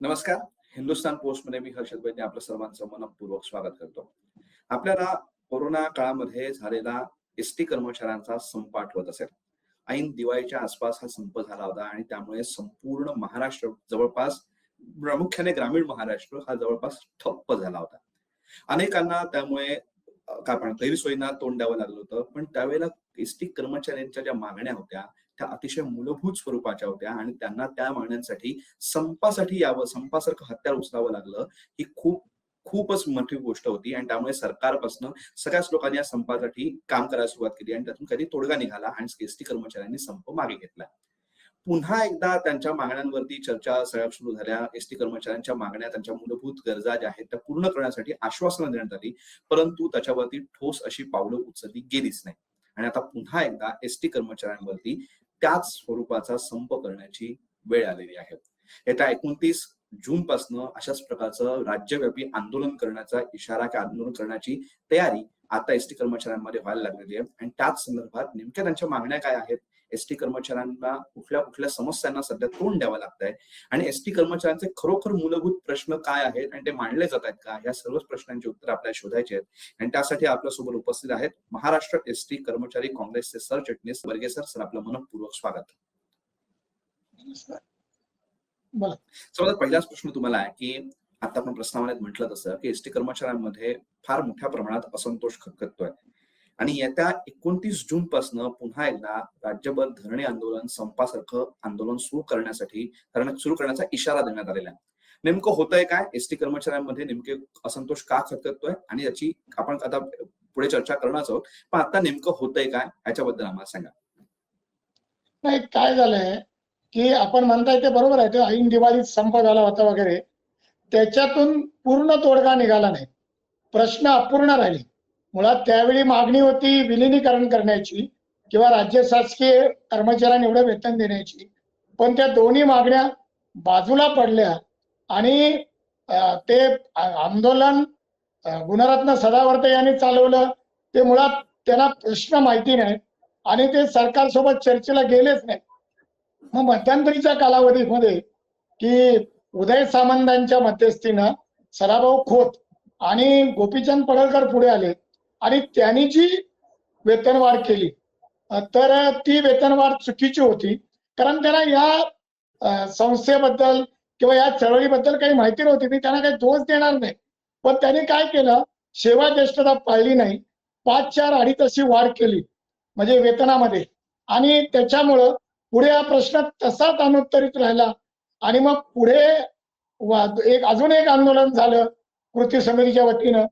नमस्कार. हिंदुस्थान पोस्ट मध्ये मी हर्षद वैद्य आपलं सर्वांचं मनपूर्वक स्वागत करतो. आपल्याला कोरोना काळामध्ये झालेला एसटी कर्मचाऱ्यांचा संप आठवत असेल. ऐन दिवाळीच्या आसपास हा संप झाला होता आणि त्यामुळे संपूर्ण महाराष्ट्र, जवळपास प्रामुख्याने ग्रामीण महाराष्ट्र हा जवळपास ठप्प झाला होता. अनेकांना त्यामुळे काय आपण गैरसोयींना तोंड द्यावं लागलं होतं. पण त्यावेळेला एसटी कर्मचाऱ्यांच्या ज्या मागण्या होत्या त्या अतिशय मूलभूत स्वरूपाच्या होत्या आणि त्यांना त्या मागण्यांसाठी संपासाठी यावं, संपासारखं हत्यार उचलावं लागलं. ही खूपच मोठी गोष्ट होती आणि त्यामुळे सरकारपासून सगळ्याच लोकांनी या संपासाठी काम करायला सुरुवात केली आणि त्यातून कधी तोडगा निघाला आणि एसटी कर्मचाऱ्यांनी संप मागे घेतला. पुन्हा एकदा त्यांच्या मागण्यांवरती चर्चा सगळ्या सुरू झाल्या. एसटी कर्मचाऱ्यांच्या मागण्या, त्यांच्या मूलभूत गरजा ज्या आहेत त्या पूर्ण करण्यासाठी आश्वासनं देण्यात आली, परंतु त्याच्यावरती ठोस अशी पावलं उचलली गेलीच नाही. आणि आता पुन्हा एकदा एसटी कर्मचाऱ्यांवरती त्याच स्वरूपाचा संप करण्याची वेळ आलेली आहे. येत्या 29 जून पासून अशाच प्रकारचं राज्यव्यापी आंदोलन करण्याचा इशारा किंवा आंदोलन करण्याची तयारी आता एसटी कर्मचाऱ्यांमध्ये व्हायला लागलेली आहे. आणि त्याच संदर्भात नेमक्या त्यांच्या मागण्या काय आहेत, एसटी कर्मचाऱ्यांना कुठल्या कुठल्या समस्यांना सध्या तोंड द्यावं लागतंय आणि एसटी कर्मचाऱ्यांचे खरोखर मूलभूत प्रश्न काय आहेत आणि ते मांडले जात आहेत का, या सर्वच प्रश्नांची उत्तर आपल्याला शोधायची आहेत. आणि त्यासाठी आपल्यासोबत उपस्थित आहेत महाराष्ट्र एसटी कर्मचारी काँग्रेसचे सरचिटणीस वर्गे सर. आपलं मनपूर्वक स्वागत. बोला. सर्वात पहिलाच प्रश्न तुम्हाला आहे की आता आपण प्रस्तावनेत म्हटलं तसं की एसटी कर्मचाऱ्यांमध्ये फार मोठ्या प्रमाणात असंतोष खतखतोय आणि येत्या 29 जून पासून पुन्हा एकदा राज्यभर धरणे आंदोलन, संपासारखं आंदोलन सुरू करण्याचा इशारा देण्यात आलेला आहे. नेमकं होतंय काय, एसटी कर्मचाऱ्यांमध्ये नेमके असंतोष का खतखतोय आणि याची आपण आता पुढे चर्चा करणारच आहोत. पण आता नेमकं होतंय काय याच्याबद्दल आम्हाला सांगा. नाही, काय झालंय की आपण म्हणताय ते बरोबर आहे. ते ऐन दिवाळीत संप झाला होता वगैरे, त्याच्यातून पूर्ण तोडगा निघाला नाही. प्रश्न अपूर्ण राहिले. मुळात त्यावेळी मागणी होती विलिनीकरण करण्याची किंवा राज्य शासकीय कर्मचाऱ्यांना एवढं वेतन देण्याची, पण त्या दोन्ही मागण्या बाजूला पडल्या आणि ते आंदोलन गुणरत्न सदावर्ते यांनी चालवलं. ते मुळात त्यांना प्रश्न माहिती नाही आणि ते सरकारसोबत चर्चेला गेलेच नाही. मग मध्यंतरीच्या कालावधीमध्ये की उदय सामंतांच्या मध्यस्थीनं सदाभाऊ खोत आणि गोपीचंद पडळकर पुढे आले आणि त्यांनी जी वेतनवाढ केली, तर ती वेतनवाढ चुकीची होती. कारण त्यांना या संस्थेबद्दल किंवा या चळवळीबद्दल काही माहिती नव्हती. मी त्यांना काही दोष देणार नाही, पण त्यांनी काय केलं, सेवा ज्येष्ठता पाळली नाही. 5-4 अडीच अशी वाढ केली म्हणजे वेतनामध्ये, आणि त्याच्यामुळं पुढे हा प्रश्न तसाच अनुत्तरित राहिला. आणि मग पुढे अजून एक आंदोलन झालं कृती समितीच्या वतीनं.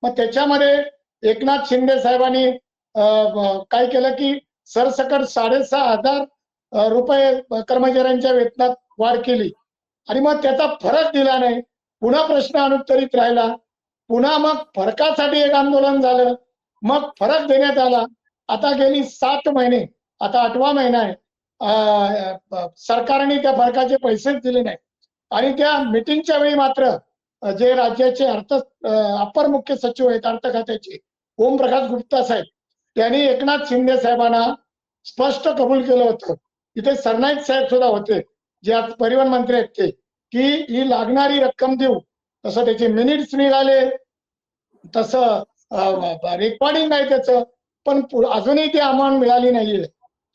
मग त्याच्यामध्ये एकनाथ शिंदे साहेबांनी काय केलं की सरसकट 6,500 रुपये कर्मचाऱ्यांच्या वेतनात वाढ केली आणि मग त्याचा फरक दिला नाही. पुन्हा प्रश्न अनुत्तरित राहिला. पुन्हा मग फरकासाठी एक आंदोलन झालं, मग फरक देण्यात आला. आता गेली 7 महिने, आता 8वा महिना आहे, सरकारने त्या फरकाचे पैसेच दिले नाही. आणि त्या मीटिंगच्या वेळी मात्र जे राज्याचे अपर मुख्य सचिव आहेत अर्थ खात्याचे, ओमप्रकाश गुप्ता साहेब, त्यांनी एकनाथ शिंदे साहेबांना स्पष्ट कबूल केलं होतं. तिथे सरनाईक साहेब सुद्धा होते, जे आज परिवहन मंत्री आहेत ते, की ही लागणारी रक्कम देऊ. तसं त्याचे मिनिट्स निघाले, तसं रेकॉर्डिंग आहे त्याचं, पण अजूनही ती अमाउंट मिळाली नाहीये.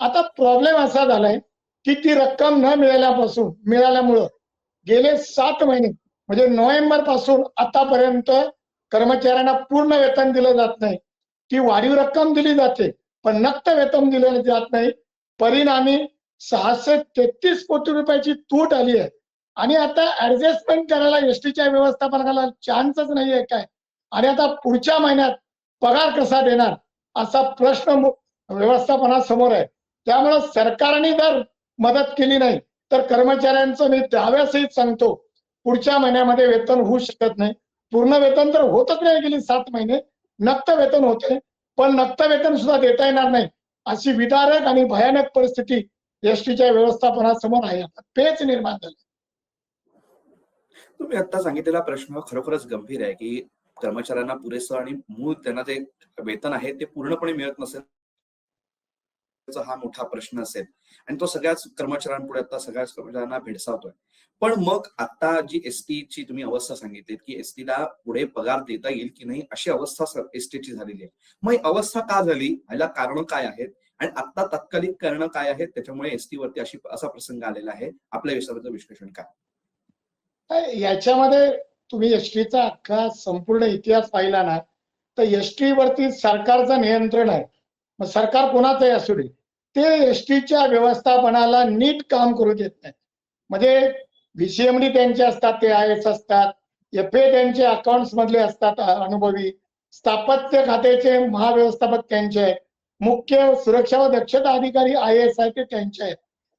आता प्रॉब्लेम असा झालाय की ती रक्कम न मिळाल्यामुळं गेले 7 महिने म्हणजे नोव्हेंबर पासून आतापर्यंत कर्मचाऱ्यांना पूर्ण वेतन दिलं जात नाही. ती वाढीव रक्कम दिली जाते पण नक्त वेतन दिलं जात नाही. परिणामी 633 कोटी रुपयाची तूट आली आहे. आणि आता ऍडजस्टमेंट करायला एसटीच्या व्यवस्थापनाला चान्सच नाहीये काय. आणि आता पुढच्या महिन्यात पगार कसा देणार असा प्रश्न व्यवस्थापनासमोर आहे. त्यामुळे सरकारने जर मदत केली नाही तर कर्मचाऱ्यांचं मी त्यावेळेसही सांगतो, पुढच्या महिन्यामध्ये वेतन होऊ शकत नाही. पूर्ण वेतन तर होतच नाही गेली 7 महिने, नक्त वेतन होते पण नक्त वेतन सुद्धा देता येणार नाही. अशी विदारक आणि भयानक परिस्थिती एसटीच्या व्यवस्थापनासमोर आहे. पेच निर्माण झाली. तुम्ही आता सांगितलेला प्रश्न खरोखरच गंभीर आहे की कर्मचाऱ्यांना पुरेसं आणि मूळ त्यांना जे वेतन आहे ते पूर्णपणे मिळत नसेल हा मोठा प्रश्न असेल आणि तो सगळ्याच कर्मचाऱ्यांपुढे आता सगळ्याच कर्मचाऱ्यांना भेडसावतोय. पण मग आता जी एसटीची तुम्ही अवस्था सांगितली की एसटीला पुढे पगार देता येईल की नाही अशी अवस्था एसटीची झालेली आहे. मग ही अवस्था का झाली, ह्याला कारण काय आहेत आणि आता तात्कालिक कारण काय आहेत त्याच्यामुळे एसटी वरती असा प्रसंग आलेला आहे, आपल्या विषयाबद्दल विश्लेषण काय? याच्यामध्ये तुम्ही एसटीचा अख्खा संपूर्ण इतिहास पाहिला ना, तर एसटी वरती सरकारचं नियंत्रण आहे. मग सरकार कोणाचंही असू दे, ते एसटीच्या व्यवस्थापनाला नीट काम करू देत नाही. म्हणजे व्हीसीएमडी त्यांचे असतात, ते IAS असतात, FA त्यांचे अकाउंट्स मधले असतात अनुभवी, स्थापत्य खात्याचे महाव्यवस्थापक त्यांचे आहेत, मुख्य सुरक्षा व दक्षता अधिकारी IAS आहे ते त्यांचे आहेत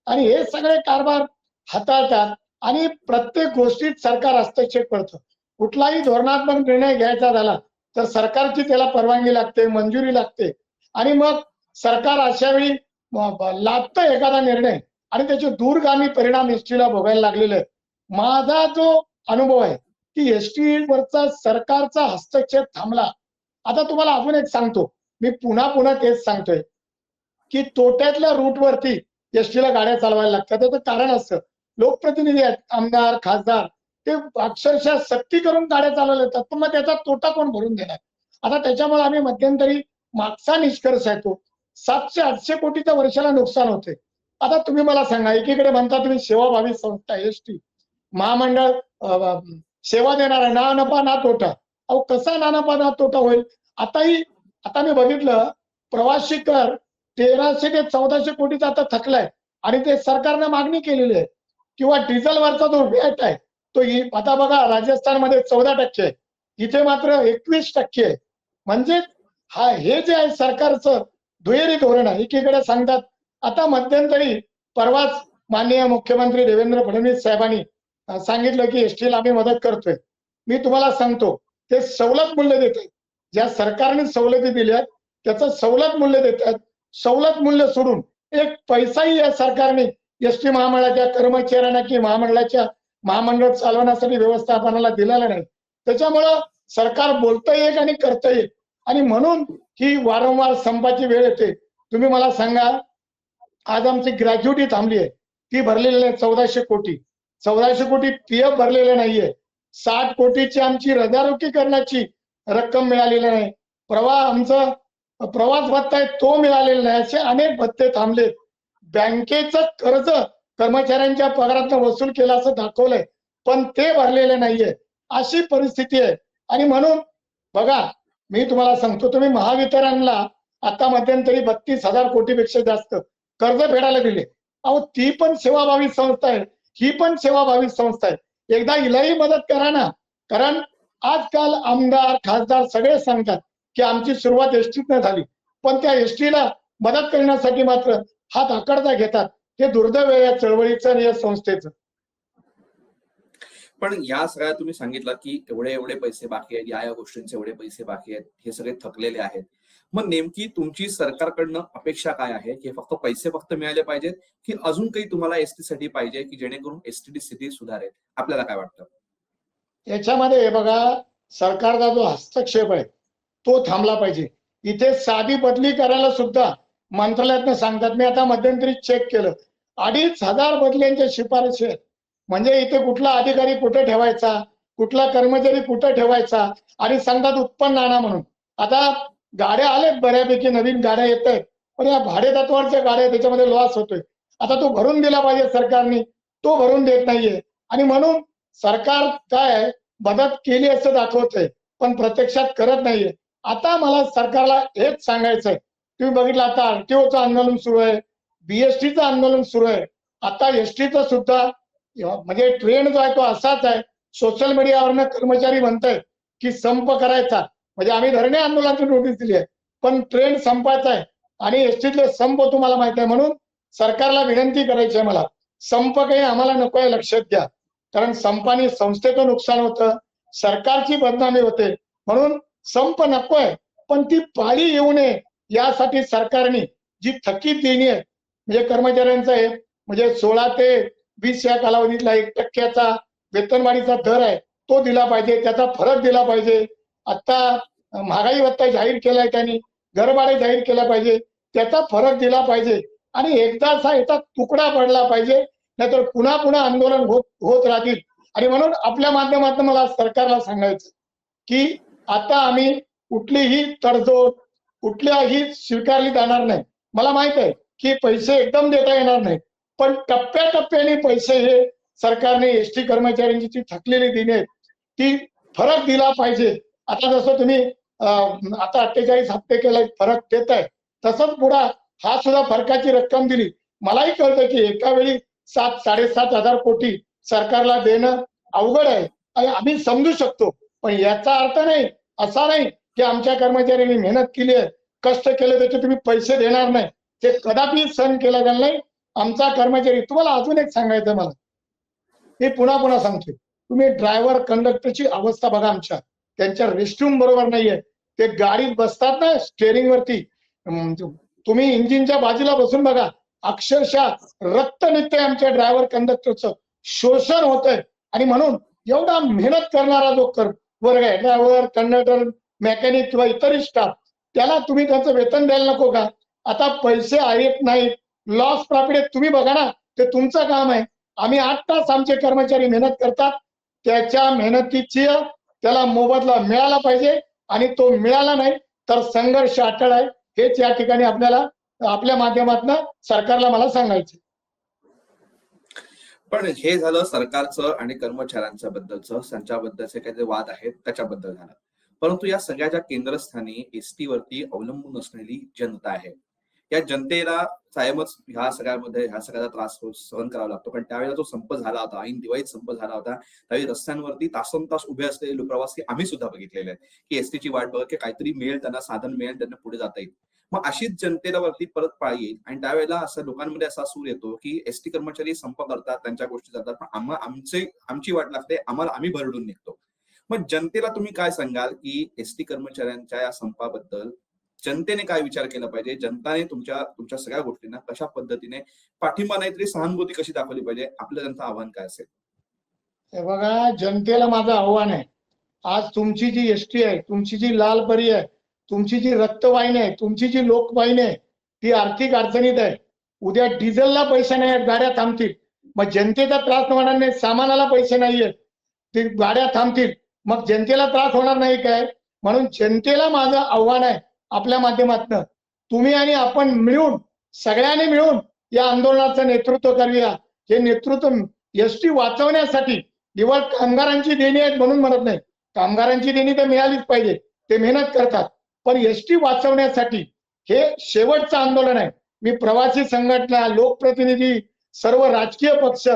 आणि हे सगळे कारभार हाताळतात आणि प्रत्येक गोष्टीत सरकार हस्तक्षेप करतं. कुठलाही धोरणात्मक निर्णय घ्यायचा झाला तर सरकारची त्याला परवानगी लागते, मंजुरी लागते आणि मग सरकार अशा वेळी लादतं एखादा निर्णय आणि त्याचे दूरगामी परिणाम एसटीला भोगायला लागलेले आहेत. माझा जो अनुभव आहे की एसटी वरचा सरकारचा हस्तक्षेप थांबला. आता तुम्हाला अजून एक सांगतो, मी पुन्हा तेच सांगतोय की तोट्यातल्या रूटवरती एसटीला गाड्या चालवायला लागतात. त्याचं कारण असतं, लोकप्रतिनिधी आहेत, आमदार, खासदार, ते अक्षरशः सक्ती करून गाड्या चालवल्या जातात, पण मग त्याचा तोटा कोण भरून देणार? आता त्याच्यामुळे आम्ही मध्यंतरी मागचा निष्कर्ष आहे तो 700-800 कोटीच्या वर्षाला नुकसान होते. आता तुम्ही मला सांगा, एकीकडे म्हणता तुम्ही सेवाभावी संस्था एसटी महामंडळ सेवा देणार आहे, ना नफा ना तोटा. अहो कसा ना नफा ना तोटा होईल? आता मी बघितलं, प्रवासी कर 1300 ते 1400 कोटीचा आता थकलाय आणि ते सरकारनं मागणी केलेली आहे. किंवा डिझेलवरचा जो व्हॅट आहे तो आता बघा राजस्थानमध्ये 14% आहे, इथे मात्र 21% आहे. म्हणजे हे जे आहे सरकारचं दुहेरी धोरण आहे. एकीकडे सांगतात, आता मध्यंतरी परवाच माननीय मुख्यमंत्री देवेंद्र फडणवीस साहेबांनी सांगितलं की एसटीला आम्ही मदत करतोय. मी तुम्हाला सांगतो, ते सवलत मूल्य देत आहेत. ज्या सरकारने सवलती दिल्या त्याचं सवलत मूल्य देत आहेत. सवलत मूल्य सोडून एक पैसाही या सरकारने एसटी महामंडळाच्या कर्मचाऱ्यांना की महामंडळ चालवण्यासाठी व्यवस्थापनाला दिलेला नाही. त्याच्यामुळं सरकार बोलतं एक आणि करतं एक आणि म्हणून ही वारंवार संपाची वेळ येते. तुम्ही मला सांगा, आज आमची ग्रॅज्युटी थांबली आहे, ती भरलेली आहे 1400 कोटी. 1400 कोटी PF भरलेले नाहीये. 60 कोटीची आमची रजारोकीकरणाची रक्कम मिळालेली नाही. आमचं प्रवास भत्ता आहे तो मिळालेला नाही. असे अनेक भत्ते थांबले. बँकेचं कर्ज कर्मचाऱ्यांच्या पगारातनं वसूल केलं असं दाखवलंय, पण ते भरलेले नाहीये. अशी परिस्थिती आहे आणि म्हणून बघा, मी तुम्हाला सांगतो, तुम्ही महावितरणला आता मध्यंतरी 32,000 कोटीपेक्षा जास्त कर्ज फेडायला दिले. अहो ती पण सेवाभावी संस्था आहे, ही पण सेवाभावी संस्था आहे. एकदा हिलाही मदत करा ना. कारण आजकाल आमदार, खासदार सगळे सांगतात की आमची सुरुवात एसटीतनं झाली, पण त्या एसटीला मदत करण्यासाठी मात्र हात आकडता घेतात. हे दुर्दैव आहे या चळवळीचं आणि या संस्थेचं. पण या सगळ्या तुम्ही सांगितलं की एवढे पैसे बाकी आहेत, या गोष्टींचे एवढे पैसे बाकी आहेत, हे सगळे थकलेले आहेत. मग नेमकी तुमची सरकारकडनं अपेक्षा काय आहे? की फक्त पैसे मिळाले पाहिजेत की अजून काही तुम्हाला एसटी साठी पाहिजे की जेणेकरून एसटीची स्थिती सुधारेल? आपल्याला काय वाटतं? याच्यामध्ये बघा, सरकारचा जो हस्तक्षेप आहे तो थांबला पाहिजे. इथे साधी बदली करायला सुद्धा मंत्रालयातनं सांगतात. मी आता मध्यंतरी चेक केलं, 2,500 बदल्यांच्या शिफारशी आहेत. म्हणजे इथे कुठला अधिकारी कुठे ठेवायचा, कुठला कर्मचारी कुठे ठेवायचा आणि सांगतात उत्पन्न आणा म्हणून. आता गाड्या आल्यात बऱ्यापैकी, नवीन गाड्या येत आहेत, पण या भाडे तत्वावरच्या गाड्या त्याच्यामध्ये लॉस होतोय. आता तो भरून दिला पाहिजे सरकारने, तो भरून देत नाहीये आणि म्हणून सरकार काय मदत केली असं दाखवतंय पण प्रत्यक्षात करत नाहीये. आता मला सरकारला हेच सांगायचंय, तुम्ही बघितलं आता RTOचं आंदोलन सुरू आहे, BSTचं आंदोलन सुरू आहे, आता एसटीचं सुद्धा म्हणजे ट्रेंड जो आहे तो असाच आहे. सोशल मीडियावरनं कर्मचारी म्हणतायत की संप करायचा, म्हणजे आम्ही धरणे आंदोलनाची नोटीस दिली आहे, पण ट्रेंड संपायचा आहे आणि एसटीतले संप तुम्हाला माहित आहे. म्हणून सरकारला विनंती करायची आहे मला, संप काही आम्हाला नको आहे, लक्षात घ्या. कारण संपाने संस्थेचं नुकसान होतं, सरकारची बदनामी होते. म्हणून संप नको आहे, पण ती पाळी येऊ नये यासाठी सरकारने जी थकीत देणी आहे, म्हणजे कर्मचाऱ्यांचा आहे, म्हणजे 16 ते 20 या कालावधीतला 1% वेतनवाढीचा दर आहे तो दिला पाहिजे, त्याचा फरक दिला पाहिजे. आता महागाई भत्ता जाहीर केलाय त्यांनी, घरभाडे जाहीर केला पाहिजे, त्याचा फरक दिला पाहिजे. आणि एकदाचा याचा तुकडा पडला पाहिजे, नाहीतर पुन्हा पुन्हा आंदोलन होत राहतील. आणि म्हणून आपल्या माध्यमातून मला सरकारला सांगायचं की आता आम्ही कुठलीही तडजोड कुठल्याही स्वीकारली जाणार नाही. मला माहित आहे की पैसे एकदम देता येणार नाही, पण टप्प्याटप्प्याने पैसे हे सरकारने एसटी कर्मचाऱ्यांची जी थकलेली दिली आहेत ती फरक दिला पाहिजे. आता जसं तुम्ही आता 48 हप्ते केले फरक देत आहे, तसंच पुढे हा सुद्धा फरकाची रक्कम दिली. मलाही कळतं की एका वेळी 7-7.5 हजार कोटी सरकारला देणं अवघड आहे आणि आम्ही समजू शकतो, पण याचा अर्थ नाही असा नाही की आमच्या कर्मचाऱ्यांनी मेहनत केली आहे, कष्ट केले त्याचे तुम्ही पैसे देणार नाही. ते कदापि सहन केलं जाणार नाही. आमचा कर्मचारी, तुम्हाला अजून एक सांगायचं मला, मी पुन्हा सांगतो, तुम्ही ड्रायव्हर कंडक्टरची अवस्था बघा. आमच्या त्यांच्या रेस्टरूम बरोबर नाहीये. ते गाडीत बसतात ना स्टेअरिंग वरती, तुम्ही इंजिनच्या बाजूला बसून बघा, अक्षरशः रक्त निघतंय. आमच्या ड्रायव्हर कंडक्टरचं शोषण होतंय. आणि म्हणून एवढा मेहनत करणारा जो वर्ग आहे, ड्रायव्हर कंडक्टर मेकॅनिक किंवा इतरही स्टाफ, त्याला तुम्ही त्याचं वेतन द्यायला नको का? आता पैसे आहेत नाहीत, लॉस प्रॉफिट तुम्ही बघा ना, ते तुमचं काम आहे. आम्ही 8 तास आमचे कर्मचारी मेहनत करतात, त्याच्या मेहनतीची त्याला मोबदला मिळाला पाहिजे. आणि तो मिळाला नाही तर संघर्ष अटळ आहे. हेच या ठिकाणी आपल्याला आपल्या माध्यमातून सरकारला मला सांगायचं. पण हे झालं सरकारचं आणि कर्मचाऱ्यांच्या बद्दलचं, त्यांच्याबद्दलचे काही जे वाद आहेत त्याच्याबद्दल झालं. परंतु या सगळ्याच्या केंद्रस्थानी एसटी वरती अवलंबून असलेली जनता आहे. या जनतेला कायमच ह्या सगळ्याचा त्रास सहन करावा लागतो. कारण त्यावेळेला जो संप झाला होता, ऐन दिवाळीत संप झाला होता, त्यावेळी रस्त्यांवरती तासनतास उभे असलेले प्रवासी आम्ही सुद्धा बघितलेले आहेत की एसटीची वाट बघत की काहीतरी मिळेल, त्यांना साधन मिळेल, त्यांना पुढे जाता येईल. मग अशीच जनतेला वरती परत पाळी येईल आणि त्यावेळेला असं लोकांमध्ये असा सूर येतो की एसटी कर्मचारी संप करतात, त्यांच्या गोष्टी जातात, पण आमची वाट लागते, आम्ही भरडून निघतो. मग जनतेला तुम्ही काय सांगाल की एसटी कर्मचाऱ्यांच्या या संपाबद्दल जनतेने काय विचार केला पाहिजे? जनताने तुमच्या सगळ्या गोष्टींना कशा पद्धतीने पाठिंबा नाहीतरी सहानुभूती कशी दाखवली पाहिजे? आपलं त्यांचं आव्हान काय असेल? हे बघा, जनतेला माझं आव्हान आहे, आज तुमची जी एसटी आहे, तुमची जी लालपरी आहे, तुमची जी रक्तवाहिनी आहे, तुमची जी लोकवाहिनी आहे, ती आर्थिक अडचणीत आहे. उद्या डिझेलला पैसे नाही आहेत, गाड्या थांबतील. मग जनतेचा त्रास होणार नाही, सामानाला पैसे नाहीयेत, ते गाड्या थांबतील. मग जनतेला त्रास होणार नाही काय? म्हणून जनतेला माझं आव्हान आहे आपल्या माध्यमातून, तुम्ही आणि आपण मिळून, सगळ्यांनी मिळून या आंदोलनाचं नेतृत्व करूया. हे नेतृत्व एसटी वाचवण्यासाठी, केवळ कामगारांची देणी आहेत म्हणून म्हणत नाही, कामगारांची देणी तर मिळालीच पाहिजे, ते मेहनत करतात, पण एसटी वाचवण्यासाठी हे शेवटचं आंदोलन आहे. मी प्रवासी संघटना, लोकप्रतिनिधी, सर्व राजकीय पक्ष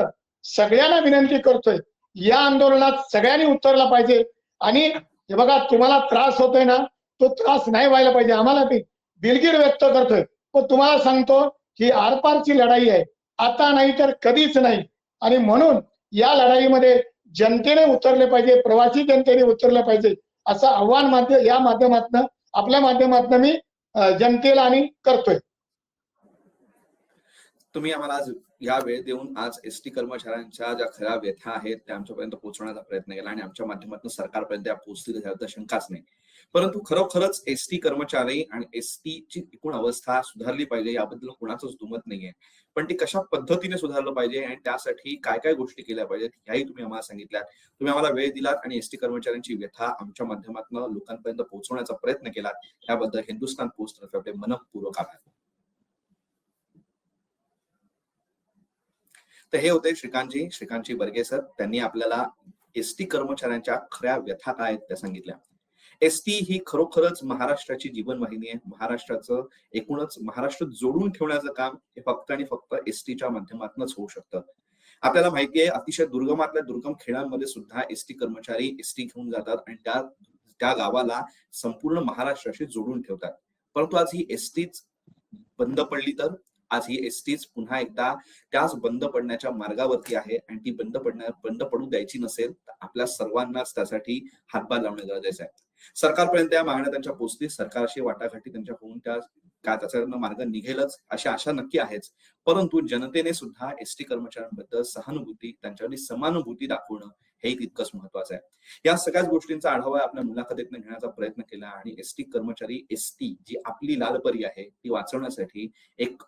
सगळ्यांना विनंती करतोय, या आंदोलनात सगळ्यांनी उतरला पाहिजे. आणि हे बघा, तुम्हाला त्रास होतोय ना, तो त्रास नाही व्हायला पाहिजे. आम्हाला ते दिलगीर व्यक्त करतोय, पण तुम्हाला सांगतो ही आरपारची लढाई आहे, आता नाही तर कधीच नाही. आणि म्हणून या लढाईमध्ये जनतेने उतरले पाहिजे, प्रवासी जनतेने उतरले पाहिजे, असं आव्हान या माध्यमातून, आपल्या माध्यमातून मी जनतेला आणि करतोय. तुम्ही आम्हाला आज या वेळ देऊन आज एसटी कर्मचाऱ्यांच्या ज्या खऱ्या व्यथा आहेत त्या आमच्यापर्यंत पोहोचवण्याचा प्रयत्न केला आणि आमच्या माध्यमातून सरकारपर्यंत त्या पोहोचतील त्याबद्दल शंकाच नाही. परंतु खरोखरच एसटी कर्मचारी आणि एसटीची एकूण अवस्था सुधारली पाहिजे याबद्दल कुणाचंच दुमत नाहीये. पण ती कशा पद्धतीने सुधारलं पाहिजे आणि त्यासाठी काय काय गोष्टी केल्या पाहिजेत ह्याही तुम्ही आम्हाला सांगितल्यात. तुम्ही आम्हाला वेळ दिलात आणि एसटी कर्मचाऱ्यांची व्यथा आमच्या माध्यमातून लोकांपर्यंत पोहोचवण्याचा प्रयत्न केला, त्याबद्दल हिंदुस्थान पोस्ट तर्फे आपले मनपूर्वक आभार. तर हे होते श्रीकांतजी बर्गे सर. त्यांनी आपल्याला एसटी कर्मचाऱ्यांच्या खऱ्या व्यथा काय आहेत त्या सांगितल्या. एसटी ही खरोखरच महाराष्ट्राची जीवनवाहिनी आहे. महाराष्ट्राचं एकूणच महाराष्ट्र जोडून ठेवण्याचं काम हे फक्त आणि फक्त एसटीच्या माध्यमातूनच होऊ शकतं. आपल्याला माहिती आहे, अतिशय दुर्गमातल्या दुर्गम खेड्यांमध्ये सुद्धा एसटी कर्मचारी एसटी घेऊन जातात आणि त्या गावाला संपूर्ण महाराष्ट्राशी जोडून ठेवतात. परंतु आज ही एसटीच बंद पडली तर आज ही एसटीच पुन्हा एकदा त्याच बंद पडण्याच्या मार्गावरती आहे आणि ती बंद पडू द्यायची नसेल तर आपल्या सर्वांनाच त्यासाठी हातभार लावणं गरजेचं आहे. सरकारपर्यंत या मागण्या त्यांच्या पोहोचतील, सरकारशी वाटाघाटी त्यांच्या होऊन त्याचा मार्ग निघेलच अशी आशा नक्की आहेच. परंतु जनतेने सुद्धा एसटी कर्मचाऱ्यांबद्दल सहानुभूती, त्यांच्यावरती समानुभूती दाखवणं हे तितकंच महत्वाचं आहे. या सगळ्याच गोष्टींचा आढावा आपल्या मुलाखतीतून घेण्याचा प्रयत्न केला आणि एसटी कर्मचारी, एसटी जी आपली लालपरी आहे ती वाचवण्यासाठी एक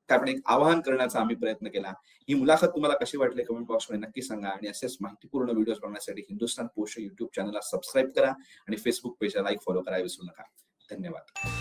काय आपण एक आवाहन करण्याचा आम्ही प्रयत्न केला. ही मुलाखत तुम्हाला कशी वाटली कमेंट बॉक्समध्ये नक्की सांगा आणि असेच माहितीपूर्ण व्हिडिओ बघण्यासाठी हिंदुस्थान पोस्ट युट्यूब चॅनलला सबस्क्राईब करा आणि फेसबुक पेजला लाईक फॉलो करायला विसरू नका. धन्यवाद.